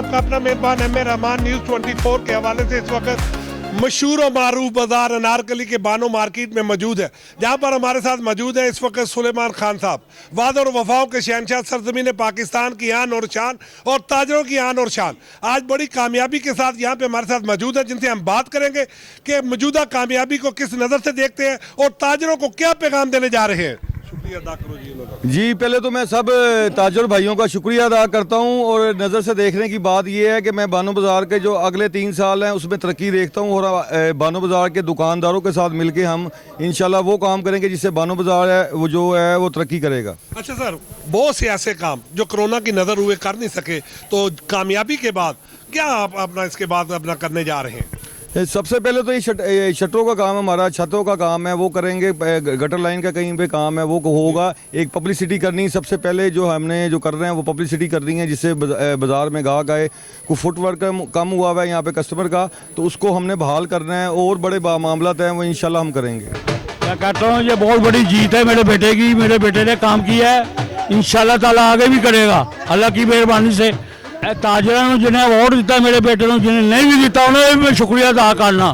आपका अपना मेजबान एम.ए. रहमान न्यूज़ 24 के हवाले से इस वक्त मशहूर और मारूफ बाजार अनारकली के बानो मार्केट में मौजूद है, जहां पर हमारे साथ मौजूद है इस वक्त सुलेमान खान साहब, वाद और वफाओं के शहंशाह, सरजमीन पाकिस्तान की आन और शान और ताजरों की आन और शान। आज बड़ी कामयाबी के साथ यहाँ पे हमारे साथ मौजूद है, जिनसे हम बात करेंगे कि मौजूदा कामयाबी को किस नज़र से देखते हैं और ताजरों को क्या पैगाम देने जा रहे हैं। शुक्रिया अदा करो जी। पहले तो मैं सब ताजर भाइयों का शुक्रिया अदा करता हूं और नज़र से देखने की बात यह है कि मैं बानो बाज़ार के जो अगले 3 साल हैं उसमें तरक्की देखता हूं और बानो बाज़ार के दुकानदारों के साथ मिलके हम इंशाल्लाह वो काम करेंगे जिससे बानो बाज़ार है वो जो है वो तरक्की करेगा। अच्छा सर, बहुत से ऐसे काम जो कोरोना की नज़र हुए कर नहीं सके, तो कामयाबी के बाद क्या आप अपना इसके बाद अपना करने जा रहे हैं? सबसे पहले तो ये शटरों का काम हमारा, छतों का काम है वो करेंगे, गटर लाइन का कहीं पे काम है वो होगा। एक पब्लिसिटी करनी सबसे पहले जो हमने जो कर रहे हैं वो पब्लिसिटी कर रही है जिससे बाज़ार में गाहक आए। कोई फुटवर्क कम हुआ हुआ है यहाँ पे कस्टमर का, तो उसको हमने बहाल करना है और बड़े मामला हैं वो इंशाल्लाह हम करेंगे। मैं कहता हूँ ये बहुत बड़ी जीत है मेरे बेटे की, मेरे बेटे ने काम किया है, इंशाल्लाह ताला आगे भी करेगा अल्लाह की मेहरबानी से। ताजरां ने जिन्हें अवार्ड दिता मेरे बेटे ने, जिन्हें नहीं भी दिता उन्हें भी मैं शुक्रिया अदा करना।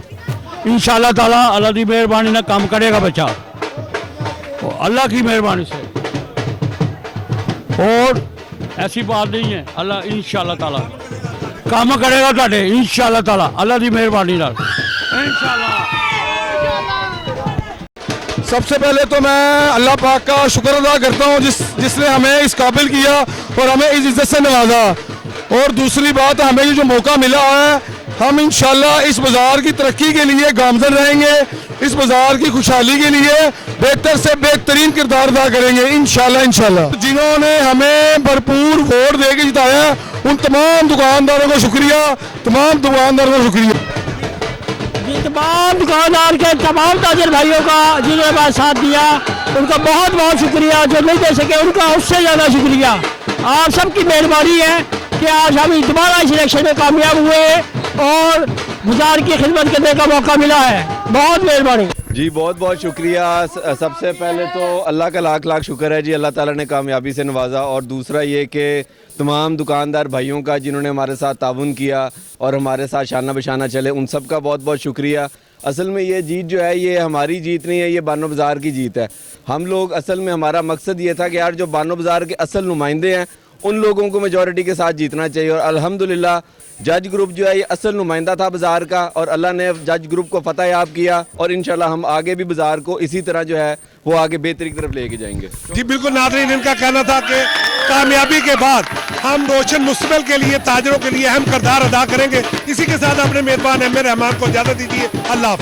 इंशाल्लाह ताला अल्लाह की मेहरबानी ने काम करेगा बच्चा, अल्लाह की मेहरबानी से, और ऐसी बात नहीं है। अल्लाह इंशाल्लाह ताला काम करेगा ताड़े, इंशाल्लाह ताला अल्लाह की मेहरबानी नाल इंशाल्लाह। सबसे पहले तो मैं अल्लाह पाक का शुक्र अदा करता हूँ जिसने हमें इस काबिल किया और हमें इस इज्जत से नवाजा। और दूसरी बात, हमें ये जो मौका मिला है, हम इंशाल्लाह इस बाज़ार की तरक्की के लिए गामजन रहेंगे, इस बाज़ार की खुशहाली के लिए बेहतर से बेहतरीन किरदार अदा करेंगे इंशाल्लाह। जिन्होंने हमें भरपूर वोट दे के जिताया उन तमाम दुकानदारों को शुक्रिया, तमाम दुकानदारों को शुक्रिया। तमाम दुकानदार के तमाम ताजर भाइयों का जिन्होंने हमारा साथ दिया उनका बहुत बहुत शुक्रिया, जो नहीं दे सके उनका उससे ज़्यादा शुक्रिया। आप सबकी मेहरबानी है कि आज हम दोबारा इस इलेक्शन में कामयाब हुए और बाजार की खिदमत करने का मौका मिला है। बहुत मेहरबानी जी, बहुत बहुत शुक्रिया। सबसे पहले तो अल्लाह का लाख लाख शुक्र है जी, अल्लाह ताला ने कामयाबी से नवाजा। और दूसरा ये कि तमाम दुकानदार भाइयों का जिन्होंने हमारे साथ ताउन किया और हमारे साथ शाना बशाना चले, उन सब का बहुत बहुत शुक्रिया। असल में ये जीत जो है ये हमारी जीत नहीं है, ये बानो बाज़ार की जीत है। हम लोग असल में हमारा मकसद ये था कि यार जो बानो बाज़ार के असल नुमाइंदे हैं उन लोगों को मेजॉरिटी के साथ जीतना चाहिए। और अल्हम्दुलिल्लाह जज ग्रुप जो है ये असल नुमाइंदा था बाज़ार का और अल्लाह ने जज ग्रुप को फतह याब किया और इंशाल्लाह हम आगे भी बाज़ार को इसी तरह जो है वो आगे बेहतरी की तरफ लेके जाएंगे। जी बिल्कुल नाज़रीन, इनका कहना था कि कामयाबी के बाद हम रोशन मुस्तकबिल के लिए, ताजरों के लिए अहम किरदार अदा करेंगे। इसी के साथ अपने मेजबान एम.ए. रहमान को इजाज़त दीजिए। अल्लाह हाफ़िज़।